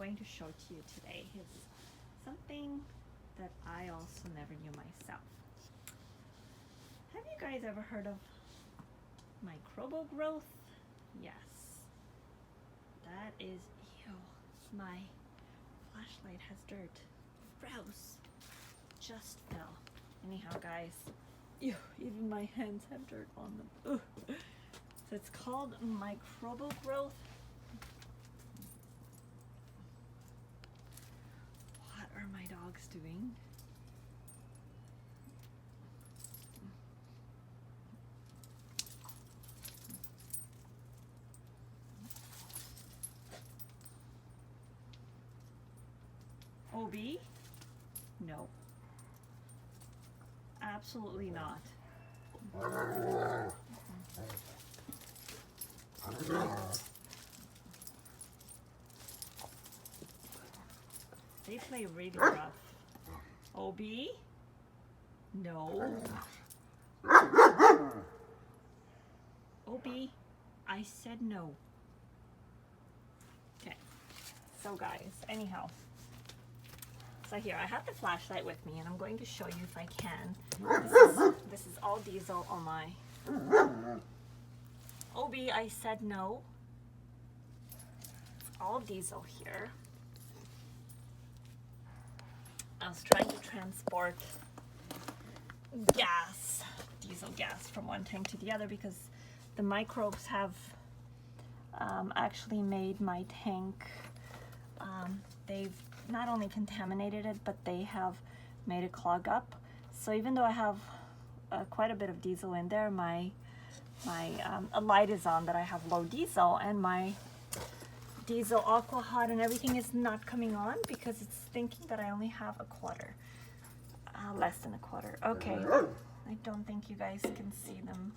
going to show to you today is something that I also never knew myself. Have you guys ever heard of microbial growth? Yes. That is, ew, my flashlight has dirt. Gross. Just fell. Anyhow, guys, ew, even my hands have dirt on them. Ugh. So it's called microbial growth. What are my dogs doing? Obi? No. Absolutely not. They play really rough. Obi? No. Obi, I said no. Okay. So guys, anyhow. So here, I have the flashlight with me and I'm going to show you if I can. This is all diesel on my... Obi, I said no. It's all diesel here. I was trying to transport gas, diesel gas, from one tank to the other because the microbes have actually made my tank, they've not only contaminated it, but they have made it clog up. So even though I have quite a bit of diesel in there, a light is on that I have low diesel, and my diesel aqua hot and everything is not coming on because it's thinking that I only have a quarter, less than a quarter. Okay, I don't think you guys can see them.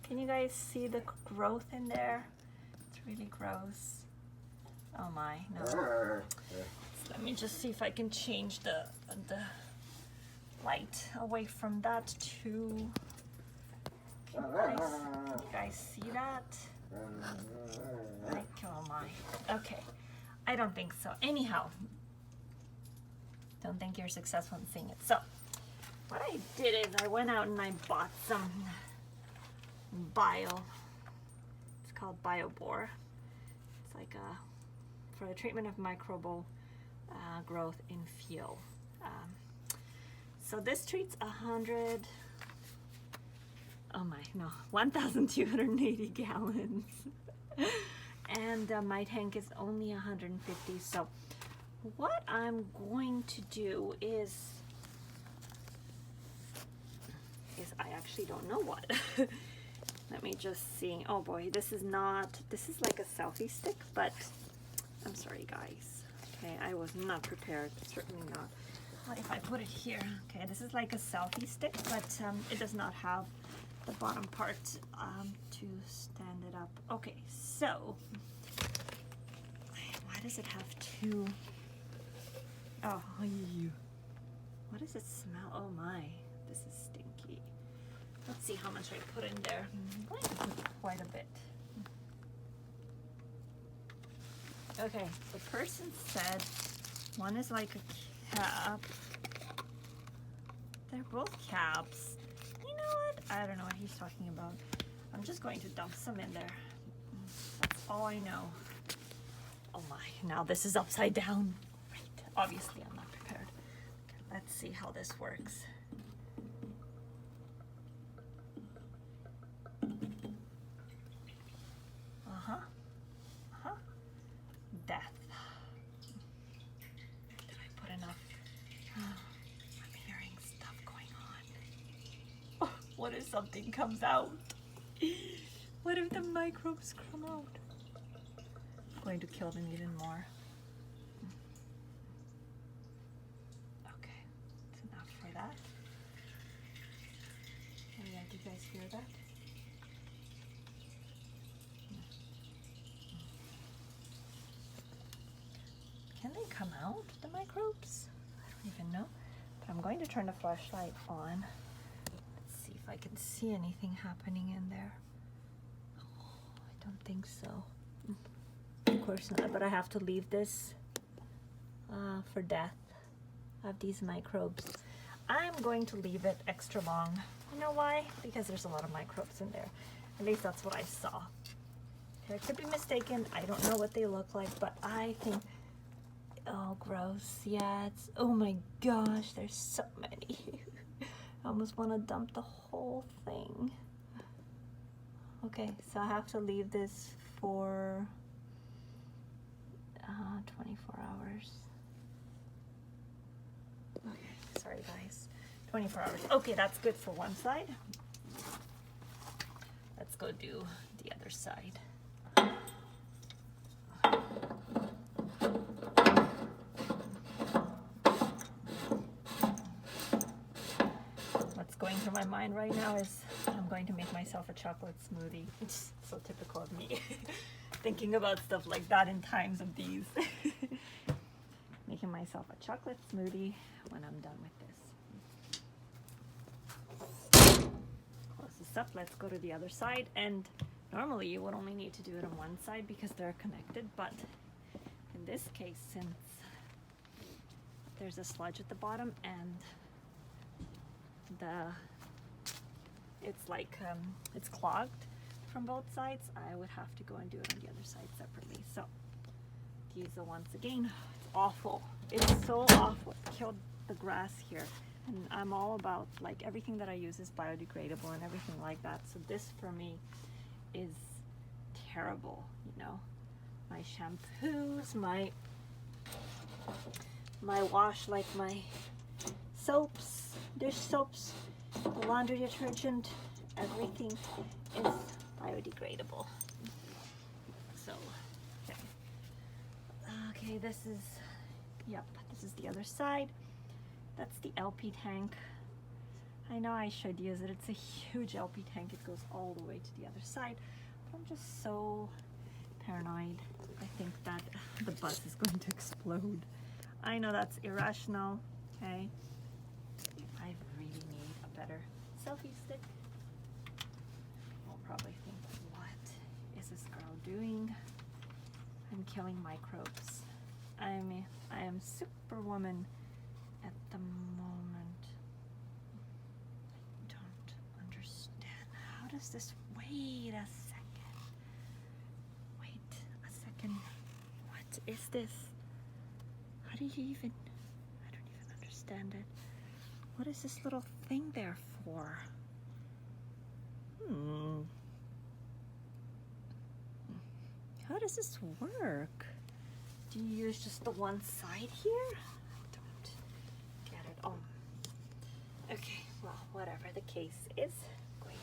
Can you guys see the growth in there? It's really gross. Oh my, no. So let me just see if I can change the light away from that to... Can you guys see that? Like, oh my. Okay, I don't think so. Anyhow, don't think you're successful in seeing it. So, what I did is I went out and I bought some it's called BioBore. It's like for the treatment of microbial growth in field. So this treats 1,280 gallons. And my tank is only 150. So what I'm going to do is I actually don't know what. Let me just see. Oh boy, this is like a selfie stick, but I'm sorry guys. Okay, I was not prepared, certainly not. What if I put it here? Okay, this is like a selfie stick, but it does not have the bottom part to stand it up. Okay, so why does it have two? Oh, what does it smell? Oh my, this is stinky. Let's see how much I put in there. I'm going to put quite a bit. Okay, the person said one is like a cap. They're both caps. You know what? I don't know what he's talking about. I'm just going to dump some in there. That's all I know. Oh my, now this is upside down. Right, obviously I'm not prepared. Okay, let's see how this works. Death. Did I put enough? I'm hearing stuff going on. Oh, what if something comes out? What if the microbes come out? I'm going to kill them even more. Okay, it's enough for that. Oh yeah, do you guys hear that? Can they come out, the microbes? I don't even know. But I'm going to turn the flashlight on. Let's see if I can see anything happening in there. Oh, I don't think so. course not, but I have to leave this for death. I have these microbes. I'm going to leave it extra long. You know why? Because there's a lot of microbes in there. At least that's what I saw. I could be mistaken. I don't know what they look like, but I think, oh, gross. Yeah, it's, oh my gosh, there's so many. I almost want to dump the whole thing. Okay, so I have to leave this for 24 hours. Okay, sorry guys. 24 hours. Okay, that's good for one side. Let's go do the other side. What's going through my mind right now is I'm going to make myself a chocolate smoothie. It's so typical of me. Thinking about stuff like that in times of these. Making myself a chocolate smoothie when I'm done with this. Close this up. Let's go to the other side. And normally you would only need to do it on one side because they're connected, but in this case, since there's a sludge at the bottom and it's like it's clogged from both sides, I would have to go and do it on the other side separately. So these are, once again, it's awful. It's so awful. It killed the grass here, and I'm all about, like, everything that I use is biodegradable and everything like that. So this for me is terrible, you know. My shampoos, my wash, like my soaps, dish soaps, the laundry detergent, everything is biodegradable. So, okay, this is, yep, this is the other side. That's the LP tank. I know I should use it. It's a huge LP tank. It goes all the way to the other side. But I'm just so paranoid. I think that the bus is going to explode. I know that's irrational, okay? I really need a better selfie stick. I'll probably think, what is this girl doing? I'm killing microbes. I am superwoman at the moment. I don't understand. How does this, wait a second. Wait a second. What is this? How do you even, I don't even understand it. What is this little thing there for? How does this work? Do you use just the one side here? I don't get it. Oh. Okay, well, whatever the case is, great.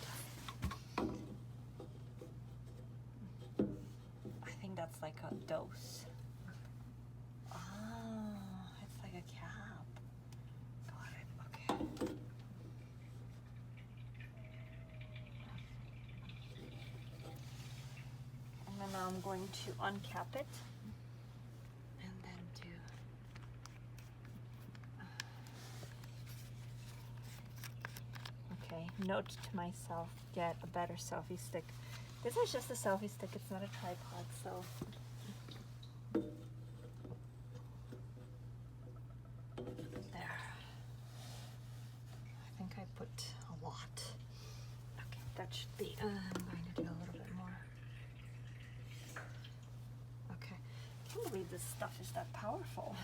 I think that's like a dose. Oh, it's like a cap. Got it, okay. And then I'm going to uncap it. And then do... Okay, note to myself, get a better selfie stick. This is just a selfie stick, it's not a tripod, so... There. I think I put a lot. Okay, that should be... I'm going to do a little bit more. Okay. I can't believe this stuff is that powerful.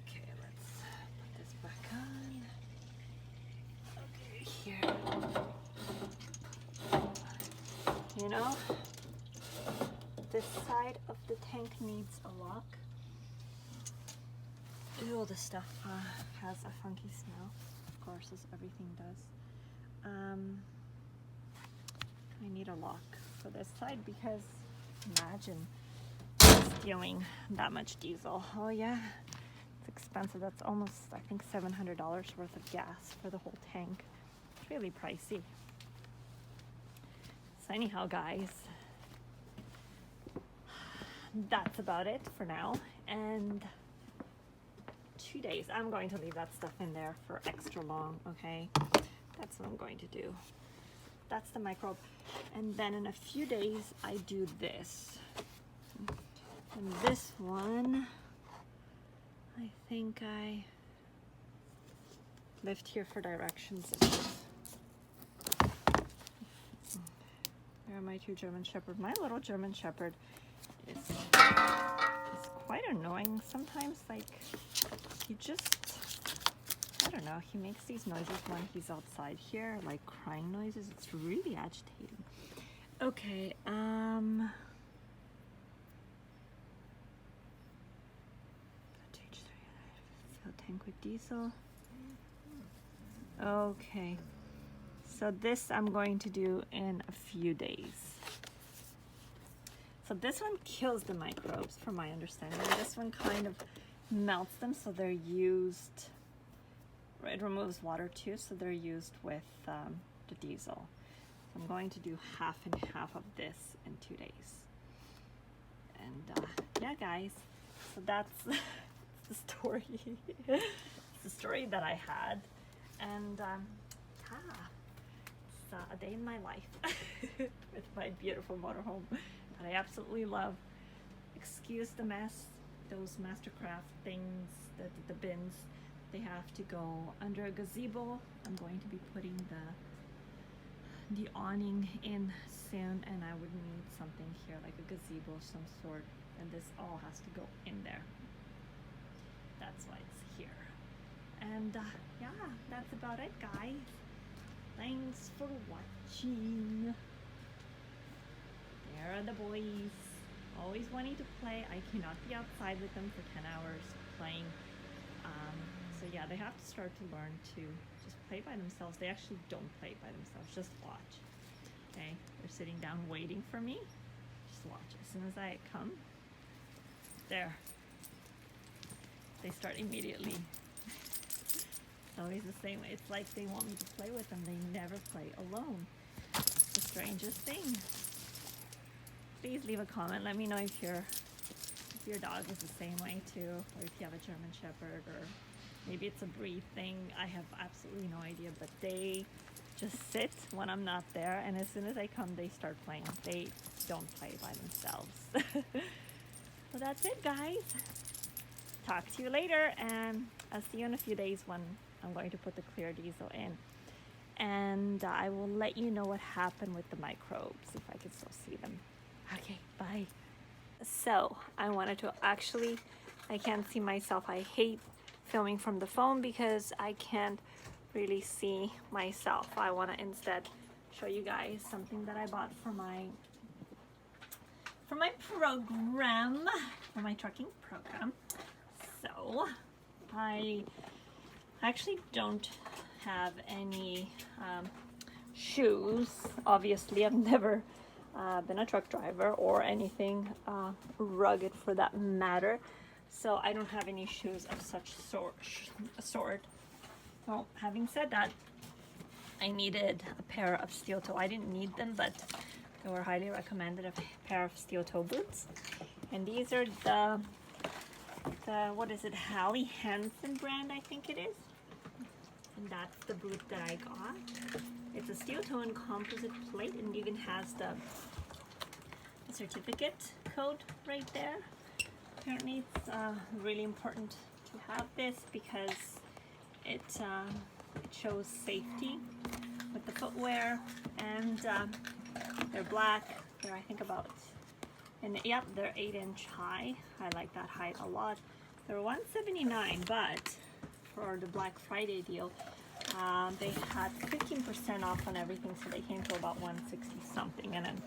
Okay, let's put this back on. Okay, here. You know, this side of the tank needs a lock. All this stuff has a funky smell, of course, as everything does. I need a lock for this side because imagine stealing that much diesel. Oh yeah, it's expensive. That's almost, I think, $700 worth of gas for the whole tank. It's really pricey. So anyhow, guys, that's about it for now. And 2 days, I'm going to leave that stuff in there for extra long, okay? That's what I'm going to do. that's the microbe. And then in a few days I do this. And this one, I think I left here for directions. There are my two German Shepherd. My little German Shepherd is quite annoying sometimes. Like, he just, I don't know, he makes these noises when he's outside here, like crying noises. It's really agitating. Okay, fill tank with diesel. Okay, so this I'm going to do in a few days. So this one kills the microbes, from my understanding. This one kind of melts them, so they're used, it removes water too, so they're used with the diesel. So I'm going to do half and half of this in 2 days. And yeah, guys, so that's the story. It's the story that I had. And yeah, it's a day in my life with my beautiful motorhome that I absolutely love. Excuse the mess, those Mastercraft things, the bins, they have to go under a gazebo. I'm going to be putting the awning in soon, and I would need something here like a gazebo of some sort, and this all has to go in there. That's why it's here. And yeah, that's about it, guys. Thanks for watching. There are the boys, always wanting to play. I cannot be outside with them for 10 hours playing. So yeah, they have to start to learn to just play by themselves. They actually don't play by themselves, just watch. Okay, they're sitting down waiting for me. Just watch. As soon as I come, there, they start immediately. It's always the same way. It's like they want me to play with them. They never play alone. It's the strangest thing. Please leave a comment. Let me know if your dog is the same way too, or if you have a German Shepherd, or maybe it's a breed thing. I have absolutely no idea, but they just sit when I'm not there, and as soon as I come, they start playing. They don't play by themselves. So that's it, guys. Talk to you later, and I'll see you in a few days when I'm going to put the clear diesel in. And I will let you know what happened with the microbes, if I can still see them. Okay, bye. So I wanted to actually, I can't see myself. I hate filming from the phone because I can't really see myself. I want to instead show you guys something that I bought for my program, for my trucking program. So I actually don't have any shoes. Obviously, I've never been a truck driver or anything rugged for that matter, so I don't have any shoes of such sort. Well, having said that, I needed a pair of steel toe. I didn't need them, but they were highly recommended, a pair of steel toe boots. And these are the what is it, Hally Hansen brand, I think it is. And that's the boot that I got. It's a steel toe and composite plate, and even has the certificate code right there. Apparently it's really important to have this because it shows safety with the footwear, and they're black. They're, I think, about, and yep, they're 8-inch high. I like that height a lot. They're $179, but for the Black Friday deal, they had 15% off on everything, so they came to about 160 something, and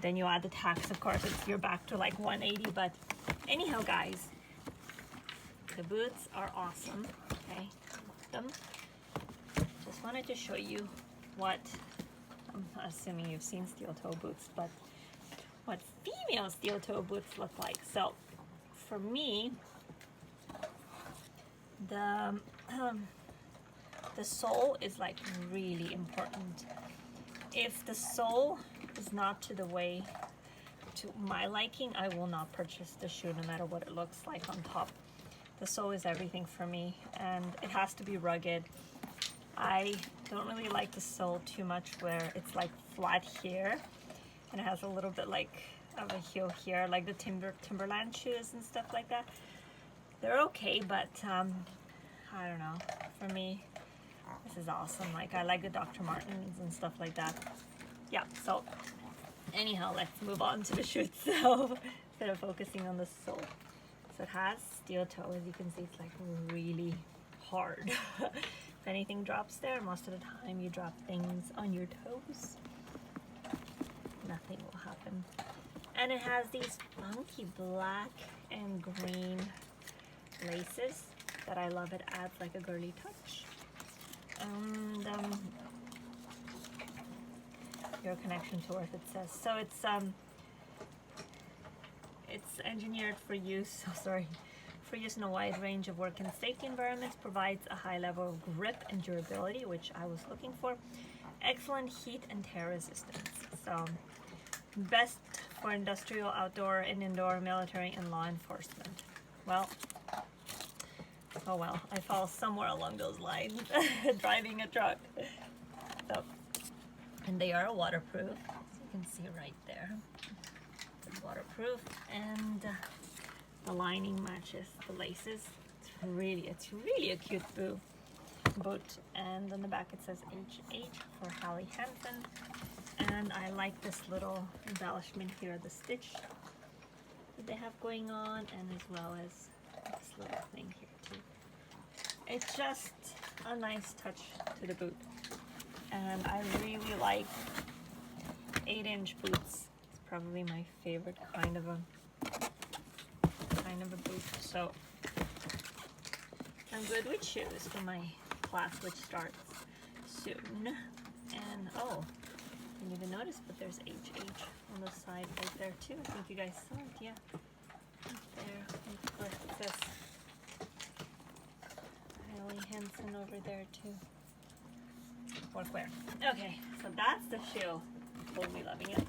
then you add the tax, of course, you're back to like 180. But anyhow, guys, the boots are awesome. Okay, just wanted to show you what, I'm assuming you've seen steel toe boots, but what female steel toe boots look like. So for me, the sole is like really important. If the sole is not to my liking, I will not purchase the shoe, no matter what it looks like on top. The sole is everything for me, and it has to be rugged. I don't really like the sole too much where it's like flat here and it has a little bit like of a heel here, like the Timberland shoes and stuff like that. They're okay, but I don't know, for me this is awesome. Like I like the Dr. Martens and stuff like that. Yeah, so anyhow, let's move on to the shoe itself instead of focusing on the sole. So it has steel toe. As you can see, it's like really hard. If anything drops there, most of the time you drop things on your toes, nothing will happen. And it has these funky black and green laces that I love. It adds like a girly touch. And your connection to earth, it says. So it's engineered for use, for use in a wide range of work and safety environments, provides a high level of grip and durability, which I was looking for, excellent heat and tear resistance. So best for industrial, outdoor, and indoor, military, and law enforcement. Well, oh well, I fall somewhere along those lines driving a truck. So, and they are waterproof, as you can see right there. It's waterproof, and the lining matches the laces. It's really a cute boot. And on the back it says HH for Hally Hansen. And I like this little embellishment here, the stitch that they have going on, and as well as this little thing here too. It's just a nice touch to the boot. And I really like 8-inch boots. It's probably my favorite kind of a boot. So I'm good with shoes for my class, which starts soon. And oh, didn't even notice, but there's HH on the side right there too. I think you guys saw it, yeah. There, it says Hally Hansen over there too. Workwear. Okay, so that's the shoe. Totally loving it.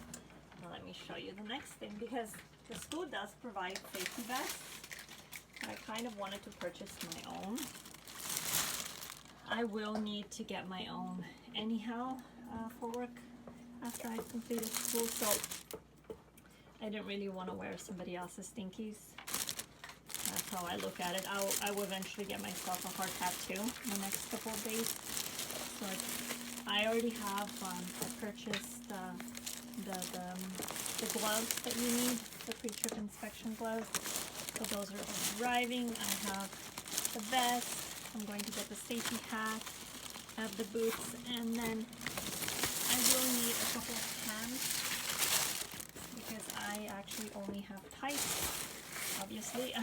Now let me show you the next thing, because the school does provide safety vests. I kind of wanted to purchase my own. I will need to get my own anyhow for work after I completed school, so I didn't really want to wear somebody else's stinkies. That's how I look at it. I will eventually get myself a hard hat too in the next couple of days. So I already have I purchased the gloves that you need, the pre-trip inspection gloves. So those are arriving. I have the vest. I'm going to get the safety hat. I have the boots, and then I will need a couple of pants because I actually only have tights. Obviously,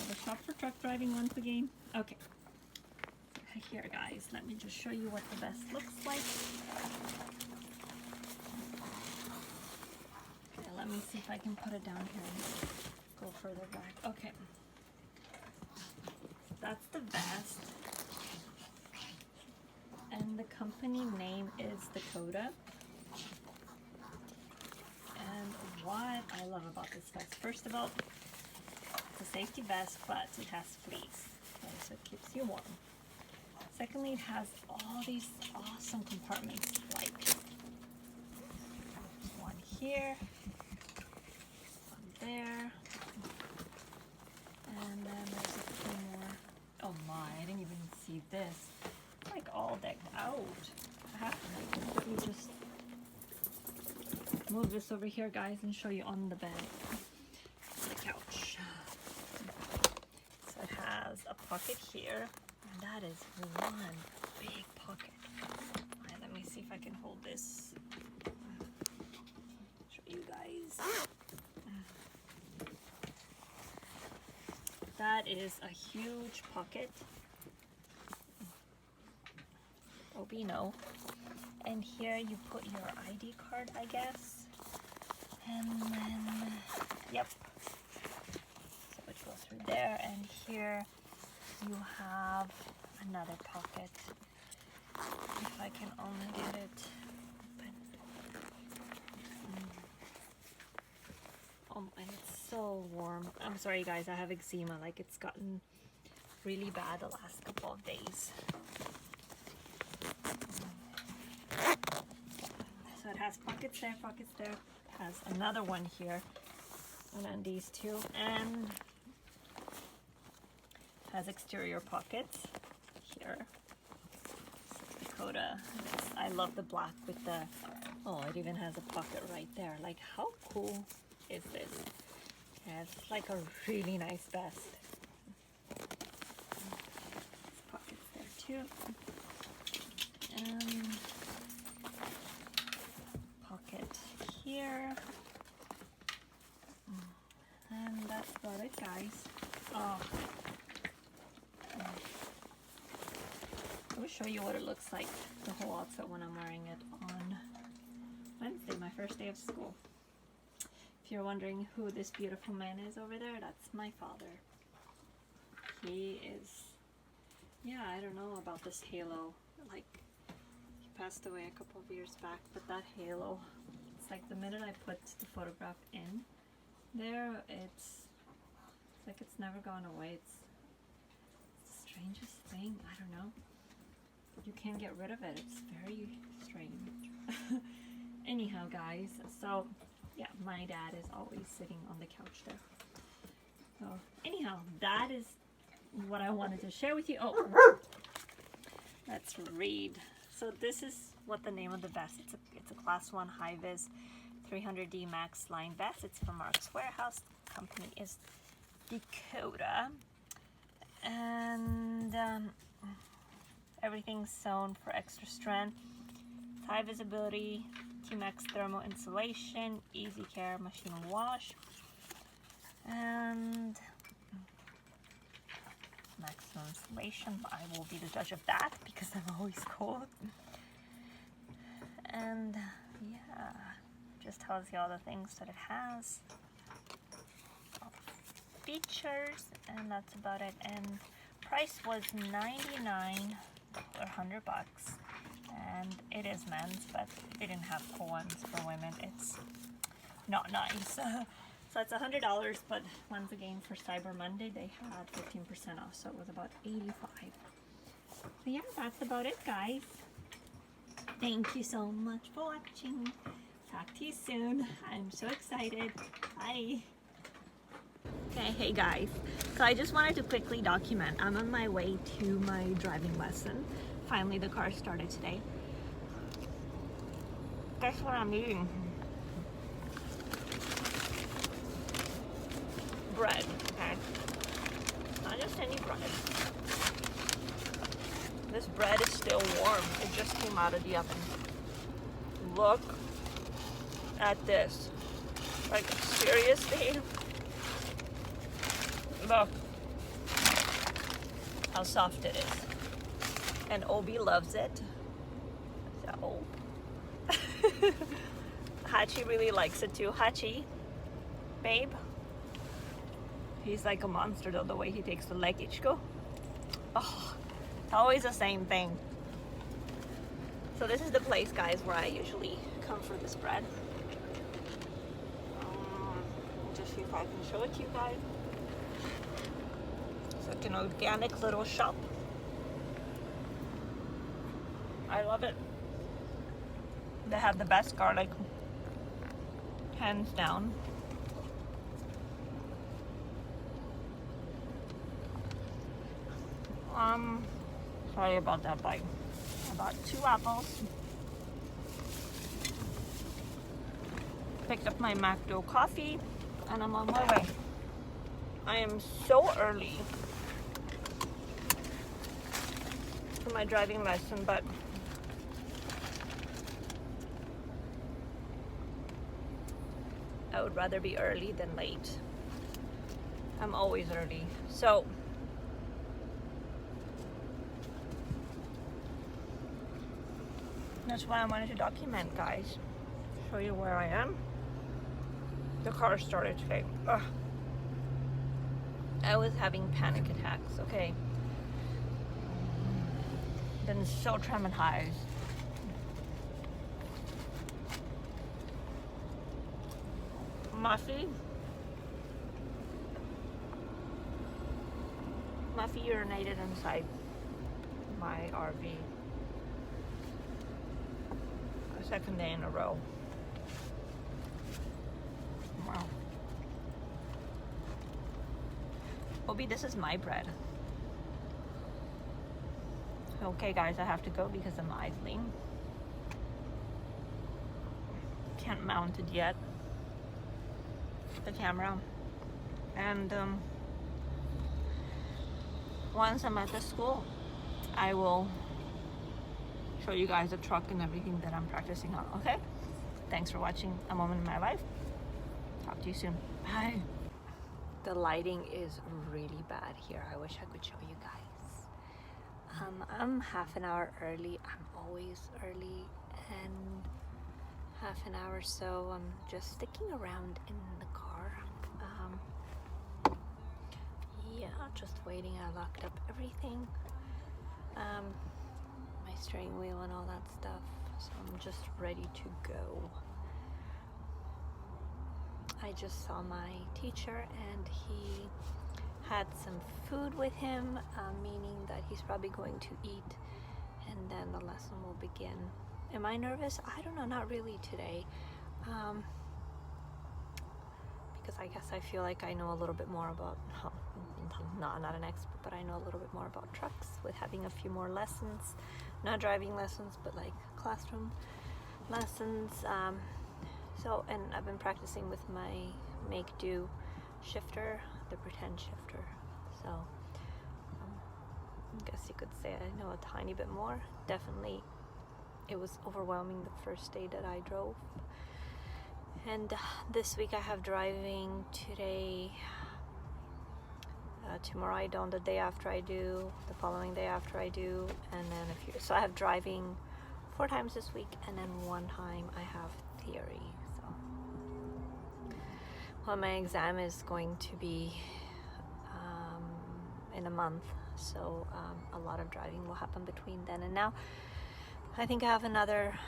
the shop for truck driving once again. Okay. Here guys, let me just show you what the vest looks like. Okay, let me see if I can put it down here and go further back. Okay, that's the vest, and the company name is Dakota. And what I love about this vest, first of all, it's a safety vest, but it has fleece, okay, so it keeps you warm. Secondly, it has all these awesome compartments, like one here, one there, and then there's a few more. Oh my, I didn't even see this. It's like all decked out. I have to quickly just move this over here, guys, and show you on the bed, on the couch. So it has a pocket here. That is one big pocket. Alright, let me see if I can hold this. Show you guys. That is a huge pocket. Obino. And here you put your ID card, I guess. And then, yep. So it goes through there, and here you have another pocket. If I can only get it open. Oh, and it's so warm. I'm sorry guys, I have eczema. Like, it's gotten really bad the last couple of days. So it has pockets there, has another one here, and then these two, and has exterior pockets here. Dakota. I love the black with the, oh, it even has a pocket right there. Like, how cool is this? Yeah, it's like a really nice vest. There's pockets there too. Pocket here. And that's about it, guys. Oh. I will show you what it looks like, the whole outfit, when I'm wearing it on Wednesday, my first day of school. If you're wondering who this beautiful man is over there, that's my father. He is, yeah, I don't know about this halo. Like, he passed away a couple of years back, but that halo, it's like the minute I put the photograph in there, it's like it's never gone away. It's the strangest thing, I don't know. You can't get rid of it. It's very strange. Anyhow, guys, so yeah, my dad is always sitting on the couch there. So anyhow, that is what I wanted to share with you. Oh, let's read. So this is what the name of the vest. It's a class 1 high vis 300D max line vest. It's from Mark's Warehouse. The company is Dakota, and everything's sewn for extra strength, high visibility, T-Max thermal insulation, easy care, machine wash, and maximum insulation. I will be the judge of that because I'm always cold. And yeah, just tells you all the things that it has, all the features, and that's about it. And price was $99 or $100, and it is men's, but they didn't have cool ones for women. It's not nice. So it's $100, but once again for Cyber Monday they had 15% off, so it was about $85. So yeah, that's about it, guys. Thank you so much for watching. Talk to you soon. I'm so excited. Bye. Okay, hey guys, so I just wanted to quickly document. I'm on my way to my driving lesson. Finally, the car started today. Guess what I'm eating? Bread, okay? Not just any bread. This bread is still warm. It just came out of the oven. Look at this. Like, seriously? Look how soft it is. And Obi loves it. So Hachi really likes it too. Hachi, babe. He's like a monster though, the way he takes the luggage. Go. Oh, it's always the same thing. So this is the place, guys, where I usually come for this bread. Just see if I can show it to you guys. So it's an organic little shop. I love it. They have the best garlic, hands down. Sorry about that bite. I bought 2 apples. Picked up my McDo coffee, and I'm on my way. I am so early for my driving lesson, but I would rather be early than late. I'm always early. So that's why I wanted to document, guys. Show you where I am. The car started today. Ugh. I was having panic attacks, okay? Been so traumatized. Muffy urinated inside my RV. Second day in a row. Wow. Obi, this is my bread. Okay guys, I have to go because I'm idling. Can't mount it yet, the camera. And once I'm at the school, I will show you guys the truck and everything that I'm practicing on, okay? Thanks for watching A Moment in My Life. Talk to you soon. Bye. The lighting is really bad here. I wish I could show you guys. I'm half an hour early. I'm always early, and half an hour so I'm just sticking around in the car. Yeah, just waiting. I locked up everything, my steering wheel and all that stuff, so I'm just ready to go. I just saw my teacher and he had some food with him, meaning that he's probably going to eat and then the lesson will begin. Am I nervous? I don't know, not really today, because I guess I feel like I know a little bit more about, not an expert, but I know a little bit more about trucks with having a few more lessons, not driving lessons, but like classroom lessons. So, and I've been practicing with my make-do shifter, the pretend shifter. So, I guess you could say I know a tiny bit more. Definitely, it was overwhelming the first day that I drove. And this week I have driving today. Tomorrow I don't, the day after I do, the following day after I do, and then a few. So I have driving 4 times this week, and then 1 time I have theory. So, well, my exam is going to be in a month, so a lot of driving will happen between then and now. I think I have another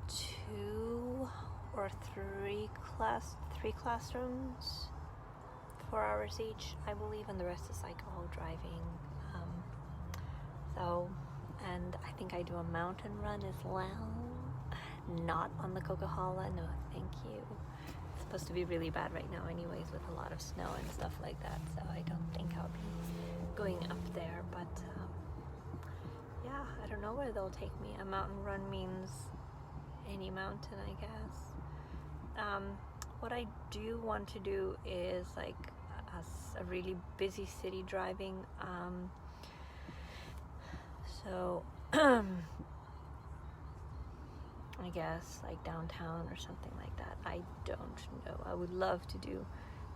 2 or 3 classrooms, 4 hours each, I believe, and the rest is like all driving. So, and I think I do a mountain run as well. Not on the Coca-Cola, no thank you. It's supposed to be really bad right now anyways, with a lot of snow and stuff like that, so I don't think I'll be going up there, but yeah, I don't know where they'll take me. A mountain run means any mountain, I guess. What I do want to do is like a really busy city driving, so I guess like downtown or something like that. I don't know. I would love to do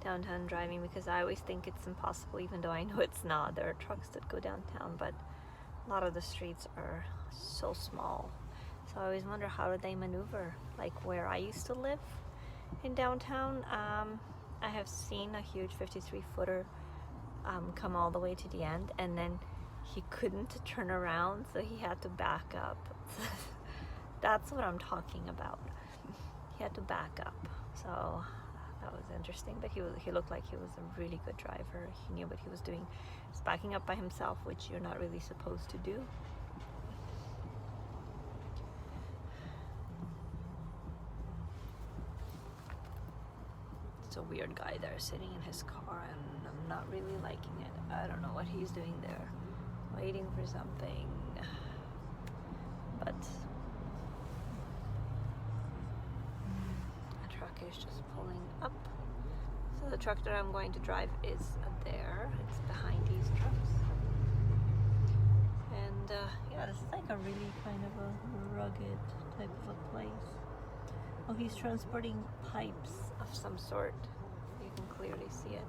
downtown driving because I always think it's impossible, even though I know it's not. There are trucks that go downtown, but a lot of the streets are so small. So I always wonder, how do they maneuver? Like where I used to live in downtown, I have seen a huge 53-footer come all the way to the end, and then he couldn't turn around, so he had to back up. That's what I'm talking about. He had to back up, so that was interesting. But he looked like he was a really good driver. He knew what he was doing. He's backing up by himself, which you're not really supposed to do. It's a weird guy there sitting in his car, and I'm not really liking it. I don't know what he's doing there, waiting for something. But a truck is just pulling up. So the truck that I'm going to drive is there. It's behind these trucks. And yeah, this is like a really kind of a rugged type of a place. Oh, he's transporting pipes of some sort. You can clearly see it.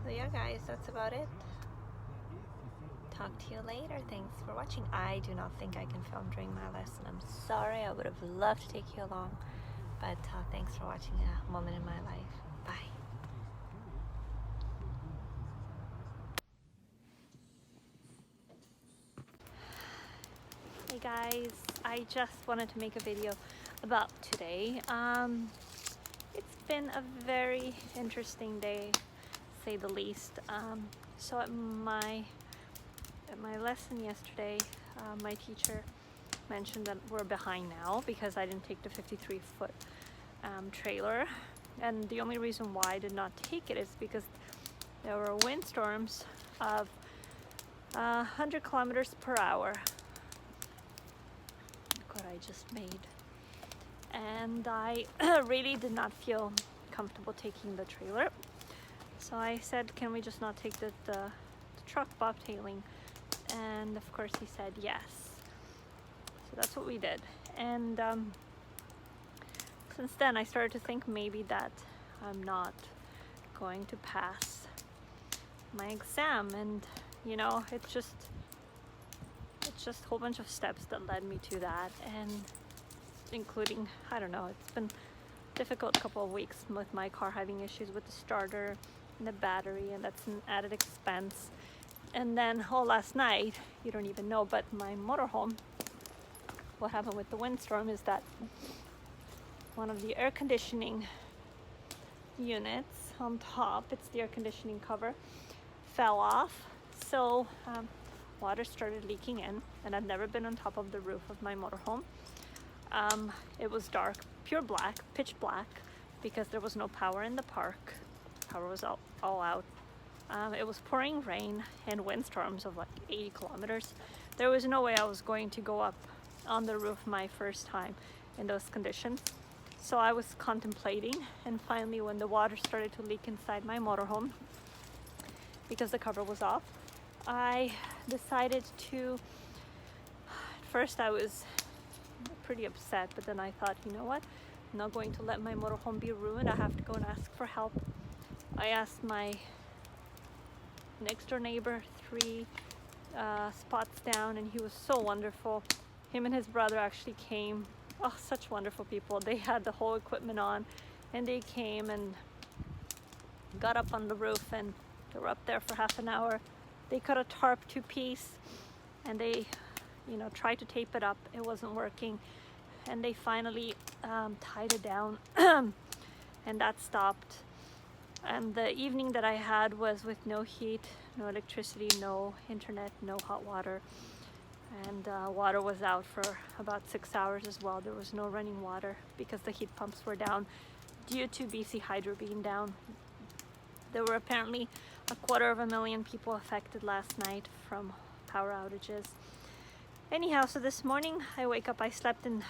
So yeah, guys, that's about it. Talk to you later. Thanks for watching. I do not think I can film during my lesson. I'm sorry. I would have loved to take you along. But thanks for watching A Moment in My Life. Bye. Hey guys, I just wanted to make a video about today. It's been a very interesting day, to say the least. So at my lesson yesterday, my teacher mentioned that we're behind now because I didn't take the 53-foot trailer. And the only reason why I did not take it is because there were windstorms of 100 kilometers per hour. Look what I just made. And I really did not feel comfortable taking the trailer. So I said, can we just not take the truck bobtailing? And of course he said yes. So that's what we did. And since then I started to think maybe that I'm not going to pass my exam. And you know, it's just a whole bunch of steps that led me to that, and including, I don't know, it's been a difficult couple of weeks with my car having issues with the starter and the battery, and that's an added expense. And then last night, you don't even know, but my motorhome, what happened with the windstorm is that one of the air conditioning units on top, it's the air conditioning cover, fell off. So water started leaking in, and I've never been on top of the roof of my motorhome. It was dark, pure black, pitch black, because there was no power in the park. Power was all out. It was pouring rain and windstorms of like 80 kilometers. There was no way I was going to go up on the roof my first time in those conditions. So I was contemplating, and finally when the water started to leak inside my motorhome, because the cover was off, I decided to, at first I was pretty upset, but then I thought, you know what, I'm not going to let my motorhome be ruined. I have to go and ask for help. I asked my next door neighbor 3 spots down, and he was so wonderful. Him and his brother actually came. Oh, such wonderful people. They had the whole equipment on, and they came and got up on the roof, and they were up there for half an hour. They cut a tarp 2-piece, and they, you know, tried to tape it up. It wasn't working, and they finally tied it down, and that stopped. And the evening that I had was with no heat, no electricity, no internet, no hot water, and water was out for about 6 hours as well. There was no running water because the heat pumps were down due to BC Hydro being down. There were apparently 250,000 people affected last night from power outages. Anyhow, so this morning I wake up, I slept in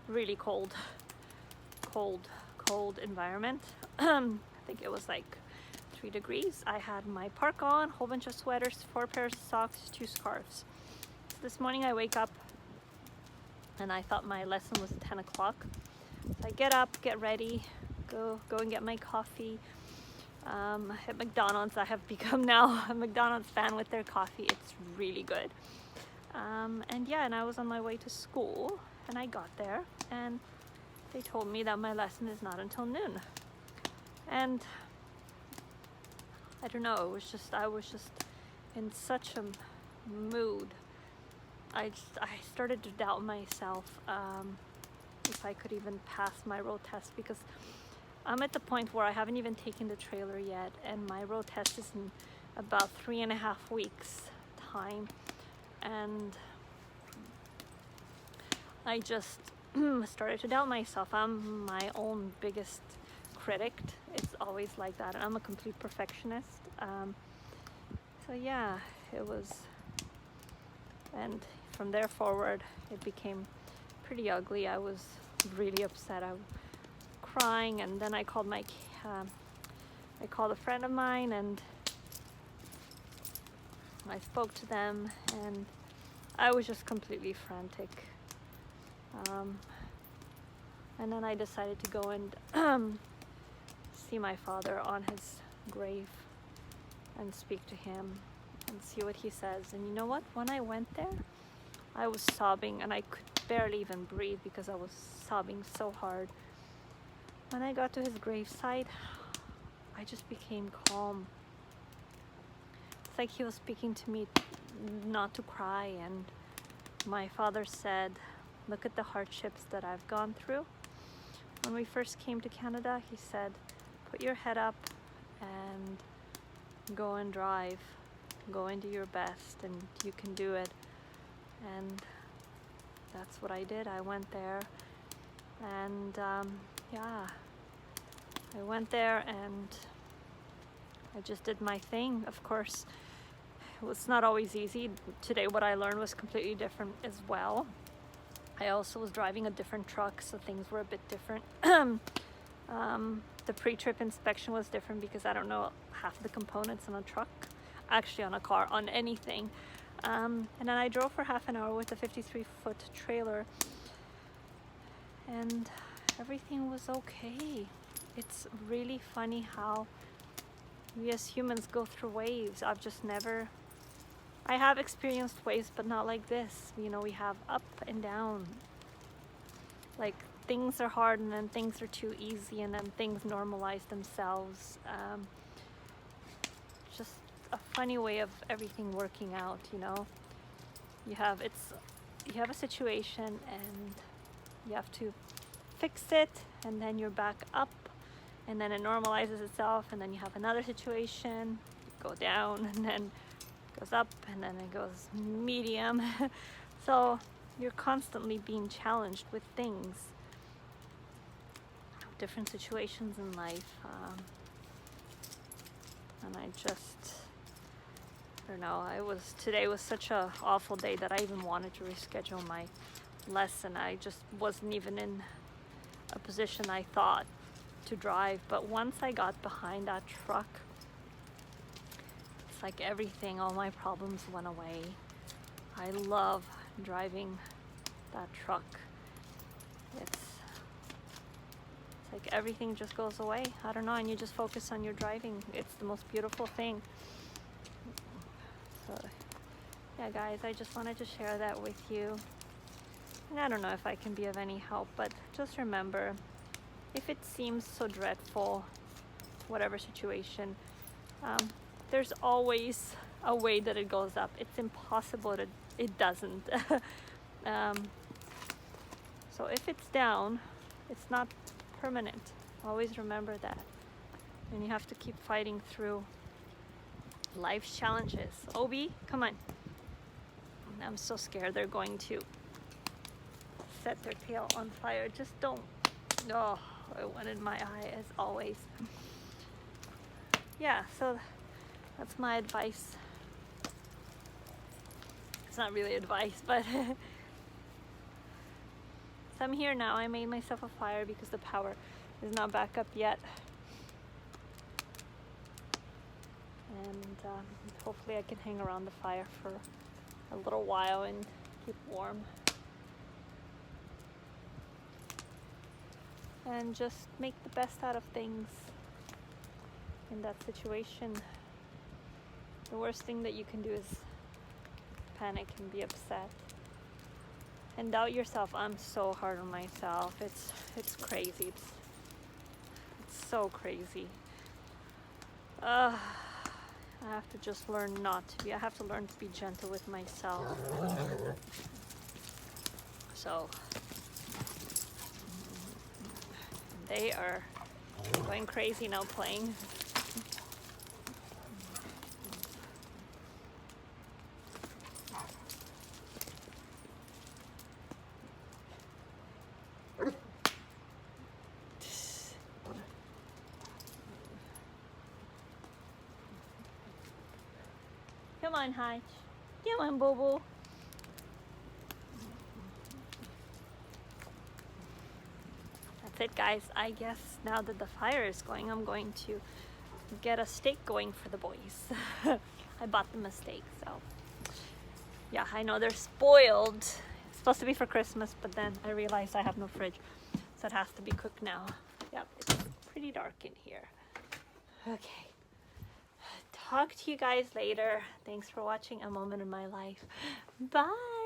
really cold environment. I think it was like 3 degrees. I had my park on, whole bunch of sweaters, 4 pairs of socks, 2 scarves. So this morning I wake up and I thought my lesson was at 10 o'clock. So I get up, get ready, go and get my coffee. At McDonald's, I have become now a McDonald's fan with their coffee. It's really good. And yeah, and I was on my way to school, and I got there, and they told me that my lesson is not until noon. And I don't know, I was just in such a mood. I started to doubt myself if I could even pass my road test, because I'm at the point where I haven't even taken the trailer yet, and my road test is in about 3.5 weeks time, and I just started to doubt myself. I'm my own biggest critic. It's always like that. I'm a complete perfectionist. So yeah, it was, and from there forward it became pretty ugly. I was really upset. I was crying, and then I called I called a friend of mine, and I spoke to them, and I was just completely frantic. And then I decided to go and see my father on his grave and speak to him and see what he says. And you know what? When I went there, I was sobbing, and I could barely even breathe because I was sobbing so hard. When I got to his gravesite, I just became calm. It's like he was speaking to me not to cry. And my father said, look at the hardships that I've gone through. When we first came to Canada, he said, put your head up and go and drive. Go and do your best, and you can do it. And that's what I did. I went there and yeah, I went there and I just did my thing. Of course, it was not always easy. Today what I learned was completely different as well. I also was driving a different truck, so things were a bit different. The pre-trip inspection was different because I don't know half the components on a truck, actually on a car, on anything. And then I drove for half an hour with a 53-foot trailer and everything was okay. It's really funny how we as humans go through waves. I have experienced waves, but not like this. You know, we have up and down. Like, things are hard and then things are too easy and then things normalize themselves. Just a funny way of everything working out, you know. You have a situation and you have to fix it, and then you're back up, and then it normalizes itself, and then you have another situation, you go down, and then it goes up, and then it goes medium. So you're constantly being challenged with things, different situations in life, and I don't know, today was such a awful day that I even wanted to reschedule my lesson. I just wasn't even in a position I thought to drive, but once I got behind that truck, it's like everything, all my problems went away. I love driving that truck. It's like everything just goes away. I don't know, and you just focus on your driving. It's the most beautiful thing. So yeah, guys, I just wanted to share that with you. And I don't know if I can be of any help, but just remember, if it seems so dreadful, whatever situation, there's always a way that it goes up. It's impossible that it doesn't. So if it's down, it's not permanent. Always remember that. And you have to keep fighting through life's challenges. Obi, come on. I'm so scared they're going to set their tail on fire. Just don't. Oh, I wanted my eye as always. Yeah, so that's my advice. It's not really advice, but so I'm here now. I made myself a fire because the power is not back up yet. And hopefully I can hang around the fire for a little while and keep warm. And just make the best out of things in that situation. The worst thing that you can do is panic and be upset and doubt yourself. I'm so hard on myself. It's crazy. It's so crazy. I have to just learn not to be. I have to learn to be gentle with myself. So they are going crazy now playing. Come on, Hutch. Come on, Boo-Boo. That's it, guys. I guess now that the fire is going, I'm going to get a steak going for the boys. I bought them a steak, so yeah, I know they're spoiled. It's supposed to be for Christmas, but then I realized I have no fridge, so it has to be cooked now. Yep, it's pretty dark in here. Okay. Talk to you guys later. Thanks for watching A Moment in My Life. Bye.